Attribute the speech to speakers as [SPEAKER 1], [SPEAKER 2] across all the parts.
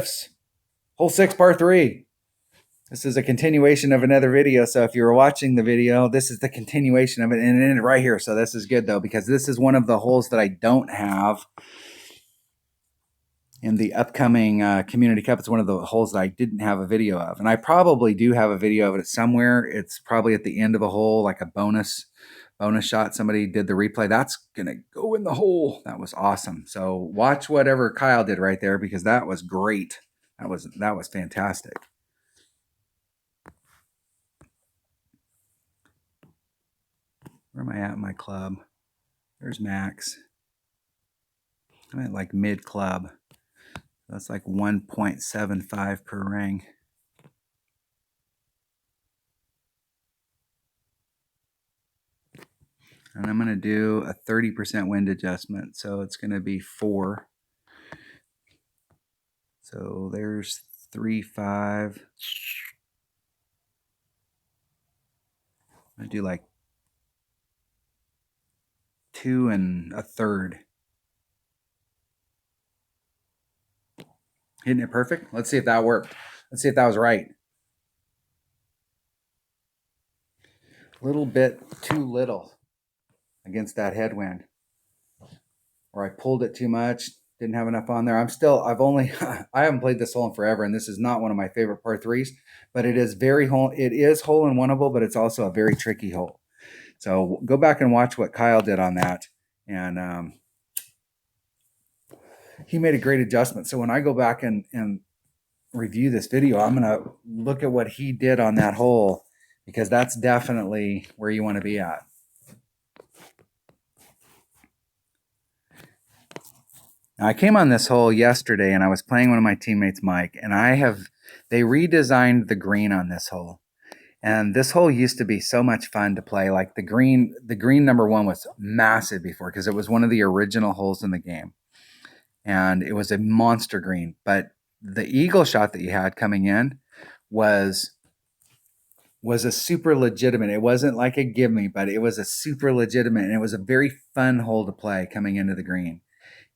[SPEAKER 1] drifts. Hole 6, par 3. This is a continuation of another video. So if you're watching the video, this is the continuation of it, and then right here. So this is good though, because this is one of the holes that I don't have in the upcoming Community Cup. It's one of the holes that I didn't have a video of, and I probably do have a video of it somewhere. It's probably at the end of a hole, like a bonus shot. Somebody did the replay. That's gonna go in the hole. That was awesome. So watch whatever Kyle did right there, because that was great. That was fantastic. Where am I at in my club? There's Max. I'm at like mid club. That's like 1.75 per ring. And I'm going to do a 30% wind adjustment. So it's going to be 4. So there's 3, 5. I do like 2 1/3. Hitting it perfect. Let's see if that worked. Let's see if that was right. A little bit too little against that headwind. Or I pulled it too much. Didn't have enough on there. I haven't played this hole in forever, and this is not one of my favorite par 3s, but it is hole in oneable, but it's also a very tricky hole. So go back and watch what Kyle did on that. And he made a great adjustment. So when I go back and review this video, I'm going to look at what he did on that hole, because that's definitely where you want to be at. Now, I came on this hole yesterday, and I was playing one of my teammates, Mike, and they redesigned the green on this hole. And this hole used to be so much fun to play. Like the green number 1 was massive before, because it was one of the original holes in the game. And it was a monster green. But the eagle shot that you had coming in was a super legitimate. It wasn't like a gimme, but it was a super legitimate. And it was a very fun hole to play coming into the green.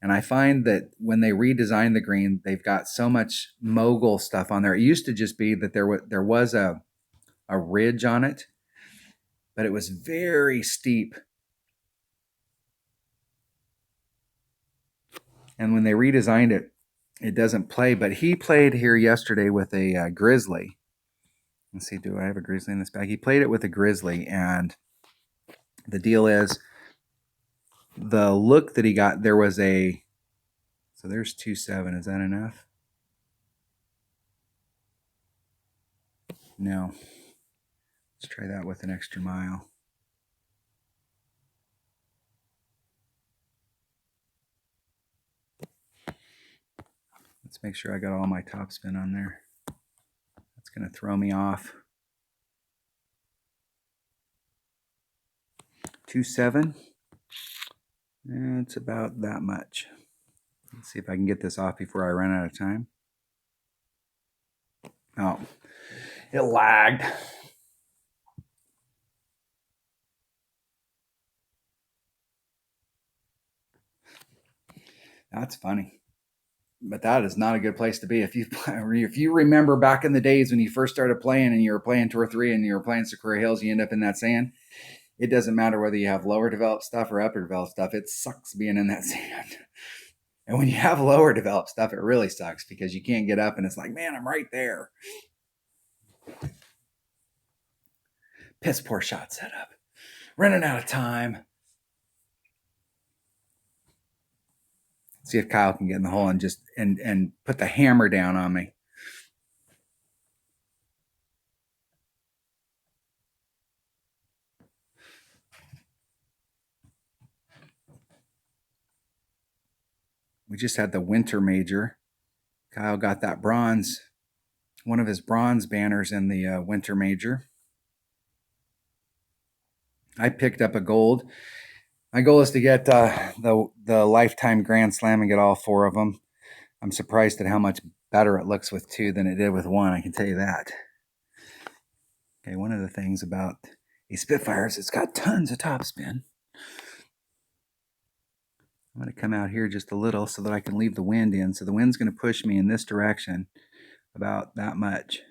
[SPEAKER 1] And I find that when they redesigned the green, they've got so much mogul stuff on there. It used to just be that there was a ridge on it, but it was very steep. And when they redesigned it, it doesn't play. But he played here yesterday with a grizzly. Let's see, do I have a grizzly in this bag? He played it with a grizzly, and the deal is, the look that he got, there was so there's 2.7. Is that enough? No. Let's try that with an extra mile. Let's make sure I got all my topspin on there. That's going to throw me off. 2.7. It's about that much. Let's see if I can get this off before I run out of time. Oh, it lagged. That's funny. But that is not a good place to be. If you remember back in the days when you first started playing, and you were playing Tour 3 and you were playing Sequoia Hills, you end up in that sand. It doesn't matter whether you have lower developed stuff or upper developed stuff. It sucks being in that sand. And when you have lower developed stuff, it really sucks, because you can't get up, and it's like, man, I'm right there. Piss poor shot setup. Running out of time. See if Kyle can get in the hole and just and put the hammer down on me. We just had the winter major. Kyle got that bronze, one of his bronze banners in the winter major. I picked up a gold. My goal is to get the lifetime Grand Slam and get all 4 of them. I'm surprised at how much better it looks with 2 than it did with 1. I can tell you that. Okay, one of the things about a Spitfire is it's got tons of topspin. I'm going to come out here just a little so that I can leave the wind in. So the wind's going to push me in this direction about that much.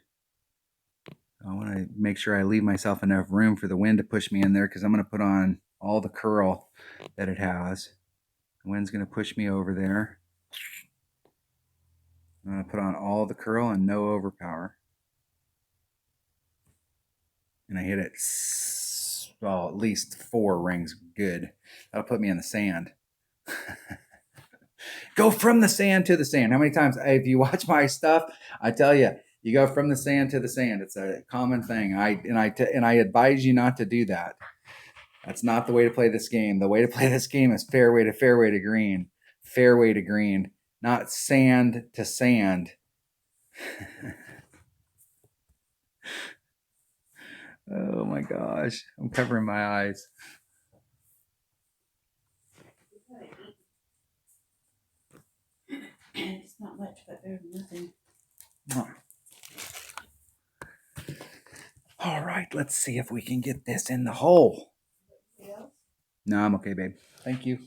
[SPEAKER 1] I want to make sure I leave myself enough room for the wind to push me in there, because I'm going to put on all the curl that it has. The wind's going to push me over there. I'm going to put on all the curl and no overpower. And I hit it, well, at least 4 rings good. That'll put me in the sand. Go from the sand to the sand. How many times, if you watch my stuff, I tell you, you go from the sand to the sand. It's a common thing. I advise you not to do that. That's not the way to play this game. The way to play this game is fairway to green. Fairway to green, not sand to sand. Oh my gosh. I'm covering my eyes.
[SPEAKER 2] It's not much, but there's nothing.
[SPEAKER 1] Oh. All right, let's see if we can get this in the hole. No, I'm okay, babe. Thank you.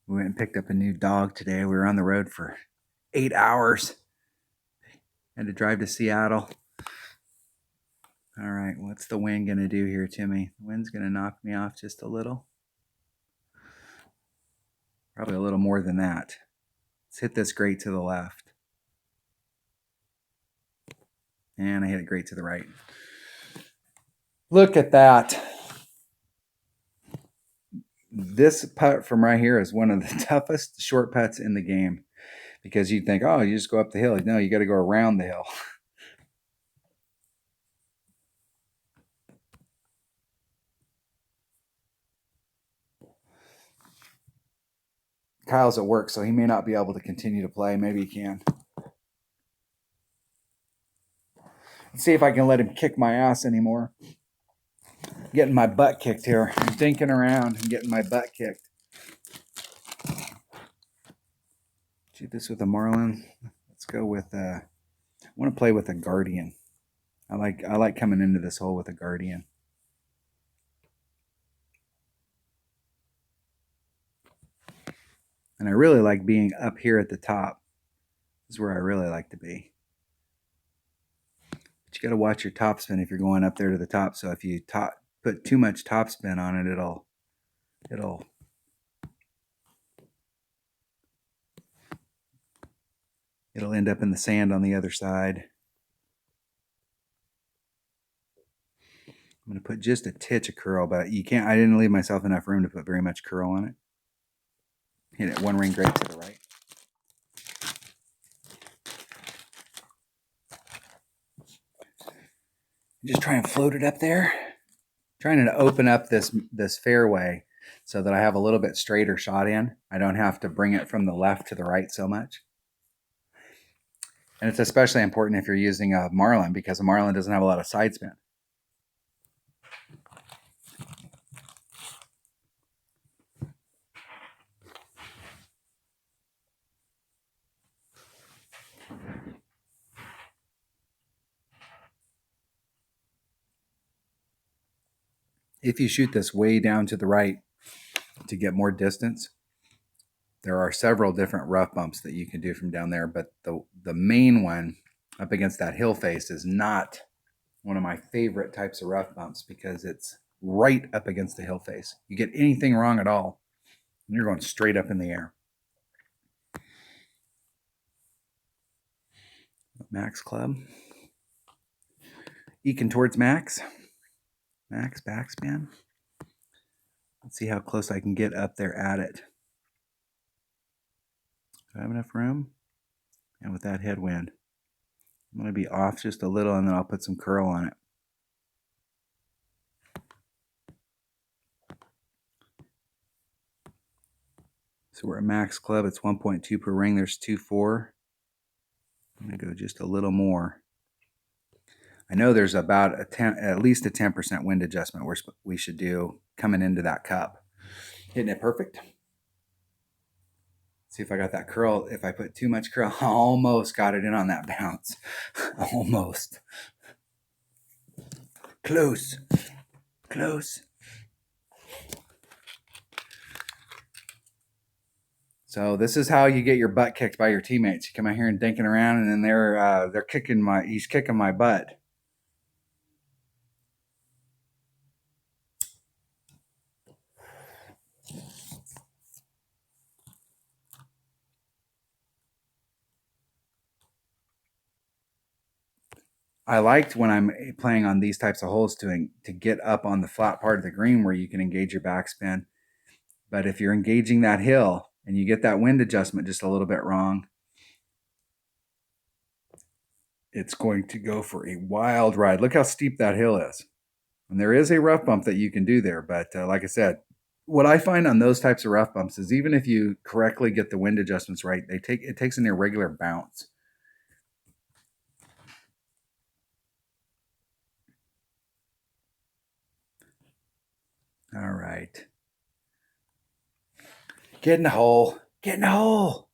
[SPEAKER 1] We went and picked up a new dog today. We were on the road for 8 hours. Had to drive to Seattle. All right, what's the wind going to do here to me? The wind's going to knock me off just a little. Probably a little more than that. Let's hit this great to the left. And I hit it great to the right. Look at that. This putt from right here is one of the toughest short putts in the game, because you'd think, oh, you just go up the hill. No, you got to go around the hill. Kyle's at work, so he may not be able to continue to play. Maybe he can. Let's see if I can let him kick my ass anymore. Getting my butt kicked here. I'm dinking around and getting my butt kicked. Shoot this with a Marlin. Let's go with I want to play with a Guardian. I like coming into this hole with a Guardian. And I really like being up here at the top. This is where I really like to be. But you got to watch your topspin if you're going up there to the top. So if you put too much topspin on it, it'll end up in the sand on the other side. I'm going to put just a titch of curl, but you can't. I didn't leave myself enough room to put very much curl on it. Hit it 1 ring great to the right. Just try and float it up there. Trying to open up this fairway so that I have a little bit straighter shot in. I don't have to bring it from the left to the right so much. And it's especially important if you're using a Marlin, because a Marlin doesn't have a lot of side spin. If you shoot this way down to the right to get more distance, there are several different rough bumps that you can do from down there, but the main one up against that hill face is not one of my favorite types of rough bumps, because it's right up against the hill face. You get anything wrong at all, and you're going straight up in the air. Max club. Eking towards max. Max backspin. Let's see how close I can get up there at it. Do I have enough room? And with that headwind, I'm going to be off just a little, and then I'll put some curl on it. So we're at max club. It's 1.2 per ring. There's 2.4. I'm going to go just a little more. I know there's about at least a 10% wind adjustment we should do coming into that cup. Hitting it perfect. See if I got that curl. If I put too much curl, I almost got it in on that bounce. Almost. Close. Close. So this is how you get your butt kicked by your teammates. You come out here and dinking around, and then he's kicking my butt. I liked when I'm playing on these types of holes to get up on the flat part of the green where you can engage your backspin. But if you're engaging that hill and you get that wind adjustment just a little bit wrong, it's going to go for a wild ride. Look how steep that hill is. And there is a rough bump that you can do there. But like I said, what I find on those types of rough bumps is even if you correctly get the wind adjustments right, it takes an irregular bounce. All right. Get in the hole. Get in the hole.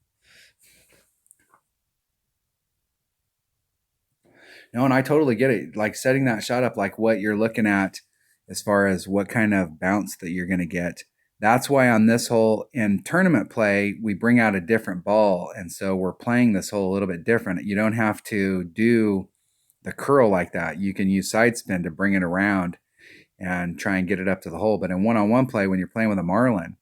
[SPEAKER 1] No, and I totally get it. Like setting that shot up, like what you're looking at as far as what kind of bounce that you're going to get. That's why on this hole in tournament play, we bring out a different ball. And so we're playing this hole a little bit different. You don't have to do the curl like that. You can use side spin to bring it around and try and get it up to the hole. But in one-on-one play, when you're playing with a Marlin,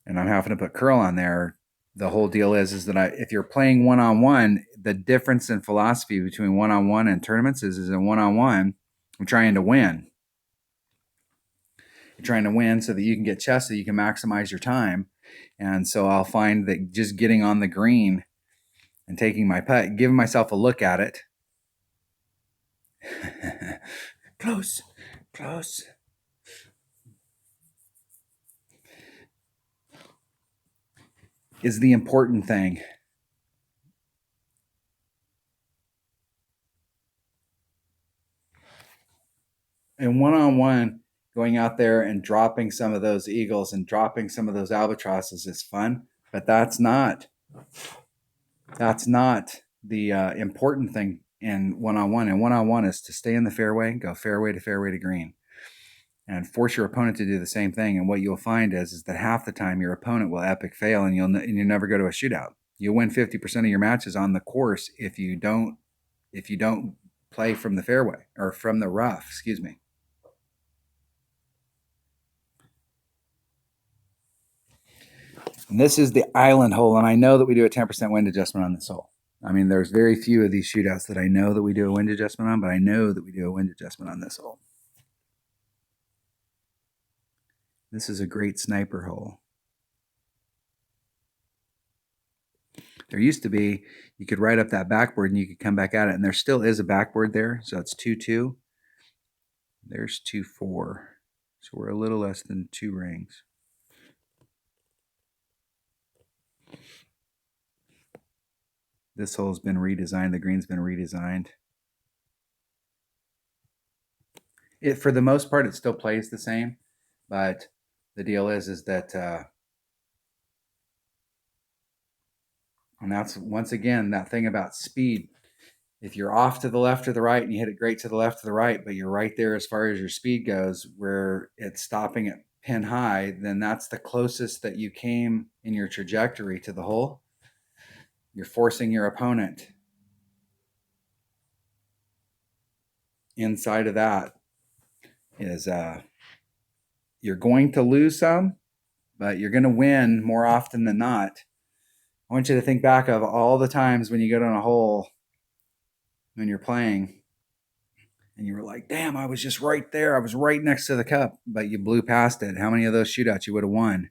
[SPEAKER 1] and I'm having to put curl on there, the whole deal is that if you're playing one-on-one, the difference in philosophy between one-on-one and tournaments is in one-on-one, I'm trying to win. You're trying to win so that you can get chess, so you can maximize your time. And so I'll find that just getting on the green and taking my putt, giving myself a look at it. Close, close. Is the important thing. And one-on-one, going out there and dropping some of those eagles and dropping some of those albatrosses is fun, but that's not the important thing in one-on-one. And one-on-one is to stay in the fairway, go fairway to green, and force your opponent to do the same thing. And what you'll find is that half the time your opponent will epic fail, and you'll never go to a shootout. You'll win 50% of your matches on the course if you don't play from the fairway or from the rough. Excuse me. And this is the island hole, and I know that we do a 10% wind adjustment on this hole. I mean, there's very few of these shootouts that I know that we do a wind adjustment on, but I know that we do a wind adjustment on this hole. This is a great sniper hole. There used to be, you could ride up that backboard and you could come back at it, and there still is a backboard there, so it's 2-2. There's 2-4. So we're a little less than 2 rings. This hole's been redesigned. The green's been redesigned. For the most part, it still plays the same, but the deal is that, and that's once again that thing about speed. If you're off to the left or the right and you hit it great to the left or the right, but you're right there as far as your speed goes, where it's stopping at pin high, then that's the closest that you came in your trajectory to the hole. You're forcing your opponent inside of that. Is you're going to lose some, but you're going to win more often than not. I want you to think back of all the times when you go down a hole when you're playing and you were like, damn, I was just right there. I was right next to the cup, but you blew past it. How many of those shootouts you would have won?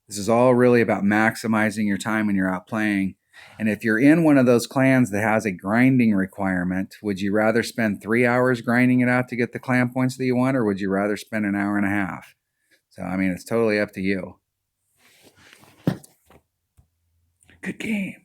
[SPEAKER 1] This is all really about maximizing your time when you're out playing. And if you're in one of those clans that has a grinding requirement, would you rather spend 3 hours grinding it out to get the clan points that you want, or would you rather spend an hour and a half? So, I mean, it's totally up to you. Good game.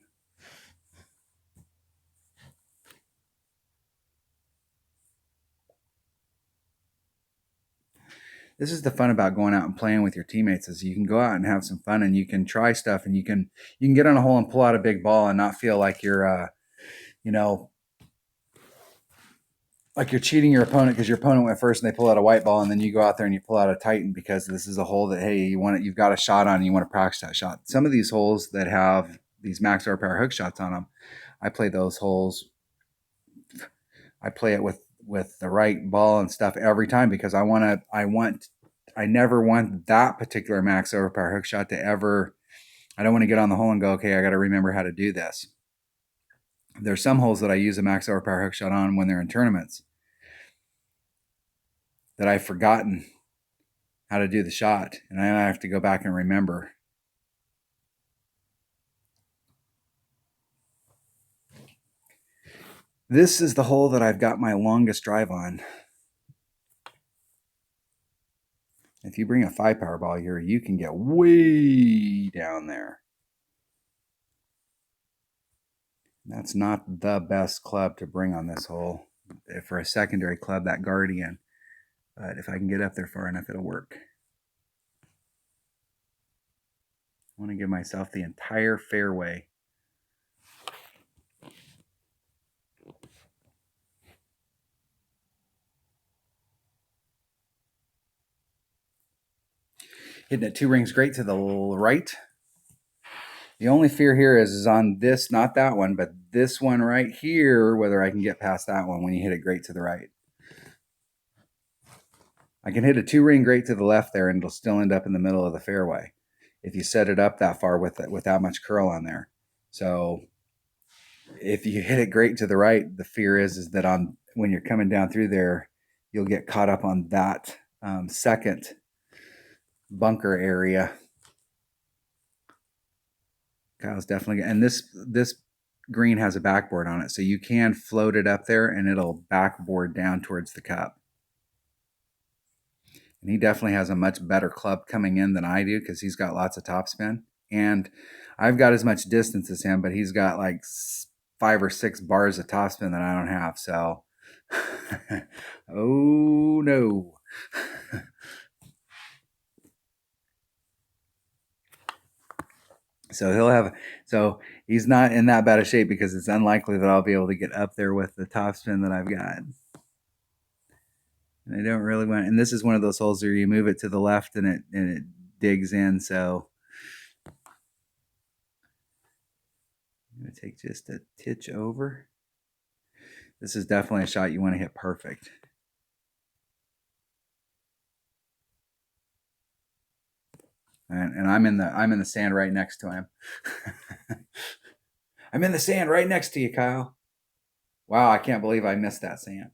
[SPEAKER 1] This is the fun about going out and playing with your teammates is you can go out and have some fun, and you can try stuff, and you can get on a hole and pull out a big ball and not feel like you're like you're cheating your opponent because your opponent went first and they pull out a white ball, and then you go out there and you pull out a Titan because this is a hole that, hey, you want it, you've got a shot on and you want to practice that shot. Some of these holes that have these max overpower hook shots on them, I play those holes. I play it with the right ball and stuff every time because I never want that particular max overpower hook shot to ever. I don't want to get on the hole and go, okay, I got to remember how to do this. There's some holes that I use a max overpower hook shot on when they're in tournaments that I've forgotten how to do the shot, and then I have to go back and remember. This is the hole that I've got my longest drive on. If you bring a 5 power ball here, you can get way down there. That's not the best club to bring on this hole for a secondary club, that Guardian. But if I can get up there far enough, it'll work. I want to give myself the entire fairway. Hitting it 2 rings great to the right. The only fear here is on this, not that one, but this one right here, whether I can get past that one when you hit it great to the right. I can hit a 2 ring great to the left there and it'll still end up in the middle of the fairway if you set it up that far with that much curl on there. So if you hit it great to the right, the fear is that when you're coming down through there, you'll get caught up on that second bunker area. Kyle's definitely, and this green has a backboard on it, so you can float it up there and it'll backboard down towards the cup. And he definitely has a much better club coming in than I do because he's got lots of topspin. And I've got as much distance as him, but he's got like 5 or 6 bars of topspin that I don't have. So, oh no. So he's not in that bad a shape because it's unlikely that I'll be able to get up there with the topspin that I've got. And I don't really want, and this is one of those holes where you move it to the left and it digs in. So I'm going to take just a titch over. This is definitely a shot you want to hit perfect. And I'm in the sand right next to him. I'm in the sand right next to you, Kyle. Wow, I can't believe I missed that sand.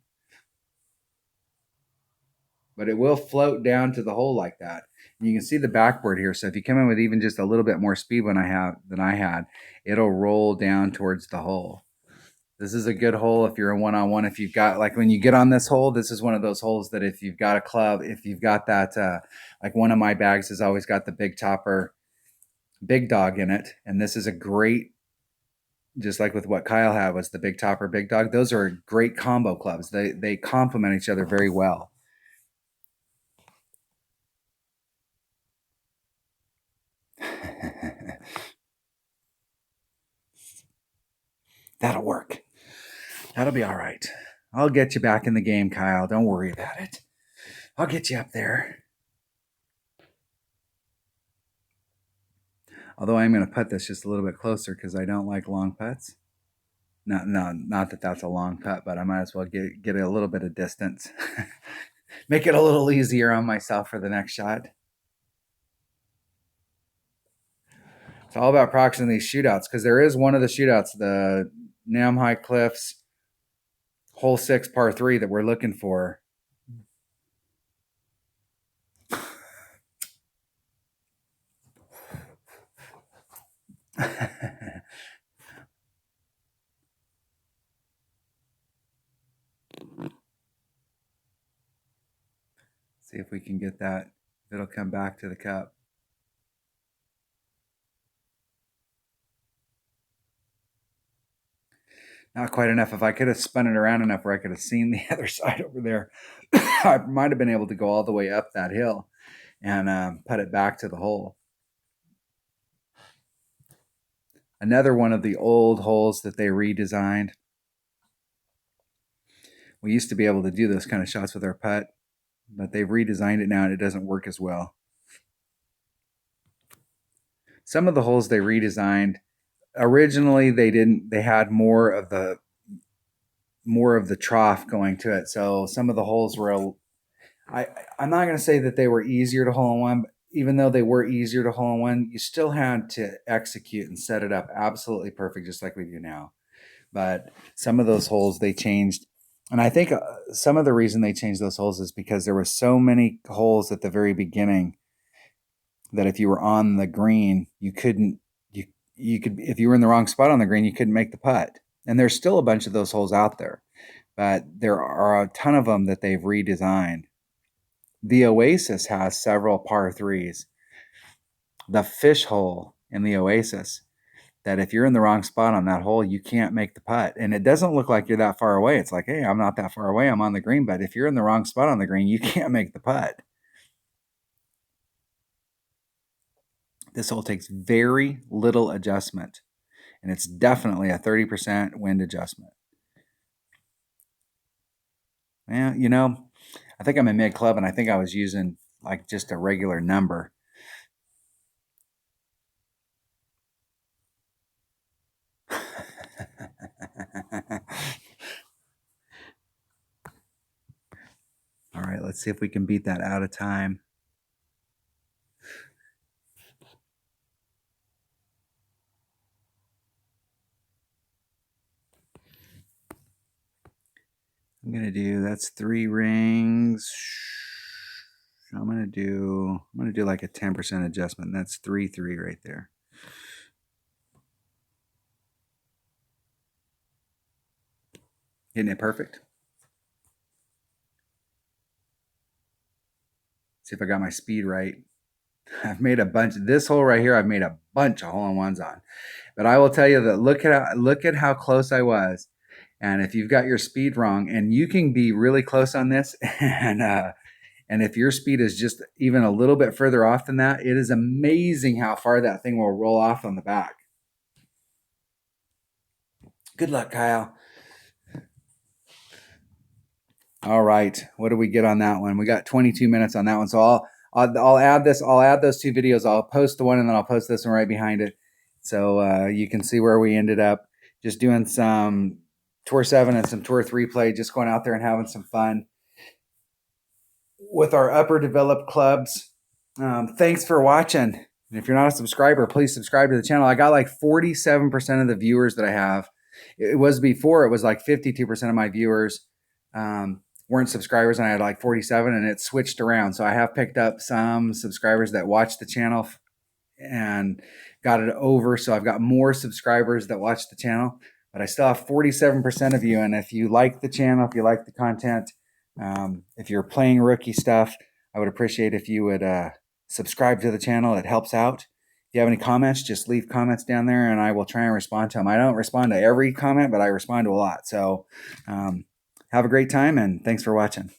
[SPEAKER 1] But it will float down to the hole like that. And you can see the backboard here. So if you come in with even just a little bit more speed than I had, it'll roll down towards the hole. This is a good hole if you're a one-on-one. If you've got, like when you get on this hole, this is one of those holes that if you've got a club, if you've got that, like one of my bags has always got the big topper, big dog in it. And this is a great, just like with what Kyle had was the big topper, big dog. Those are great combo clubs. They complement each other very well. That'll work. That'll be all right. I'll get you back in the game, Kyle. Don't worry about it. I'll get you up there. Although I'm going to put this just a little bit closer because I don't like long putts. Not that that's a long putt, but I might as well get a little bit of distance. Make it a little easier on myself for the next shot. It's all about practicing these shootouts because there is one of the shootouts, the Nam High Cliffs hole 6 par 3 that we're looking for. See if we can get that. It'll come back to the cup. Not quite enough. If I could have spun it around enough where I could have seen the other side over there, I might have been able to go all the way up that hill and put it back to the hole. Another one of the old holes that they redesigned We used to be able to do those kind of shots with our putt, but they've redesigned it now and it doesn't work as well. Some of the holes they redesigned, originally they had more of the trough going to it. So some of the holes were, I'm not going to say that they were easier to hole in one, but even though they were easier to hole in one, you still had to execute and set it up absolutely perfect, just like we do now. But some of those holes they changed. And I think some of the reason they changed those holes is because there were so many holes at the very beginning that if you were on the green, you couldn't, you could, if you were in the wrong spot on the green, you couldn't make the putt. And there's still a bunch of those holes out there, but there are a ton of them that they've redesigned. The Oasis has several par threes. The fish hole in the Oasis, that if you're in the wrong spot on that hole, you can't make the putt. And it doesn't look like you're that far away. It's like, hey, I'm not that far away. I'm on the green. But if you're in the wrong spot on the green, you can't make the putt. This hole takes very little adjustment. And it's definitely a 30% wind adjustment. Yeah, you know, I think I'm in mid club and I think I was using like just a regular number. All right, let's see if we can beat that out of time. I'm gonna do, that's 3 rings. I'm gonna do like a 10% adjustment. That's 3-3 right there. Isn't it perfect? See if I got my speed right. I've made a bunch. This hole right here, I've made a bunch of hole-in-ones on. But I will tell you that look at how close I was. And if you've got your speed wrong, and you can be really close on this, and if your speed is just even a little bit further off than that, it is amazing how far that thing will roll off on the back. Good luck, Kyle. All right, what do we get on that one? We got 22 minutes on that one. So I'll add this. I'll add those 2 videos. I'll post the one and then I'll post this one right behind it, so you can see where we ended up. Just doing some Tour 7 and some Tour 3 play. Just going out there and having some fun with our upper developed clubs. Thanks for watching. And if you're not a subscriber, please subscribe to the channel. I got like 47% of the viewers that I have. It was before, it was like 52% of my viewers weren't subscribers, and I had like 47, and it switched around. So I have picked up some subscribers that watch the channel and got it over. So I've got more subscribers that watch the channel, but I still have 47% of you. And if you like the channel, if you like the content, if you're playing rookie stuff, I would appreciate if you would subscribe to the channel. It helps out. If you have any comments, just leave comments down there and I will try and respond to them. I don't respond to every comment, but I respond to a lot. So have a great time and thanks for watching.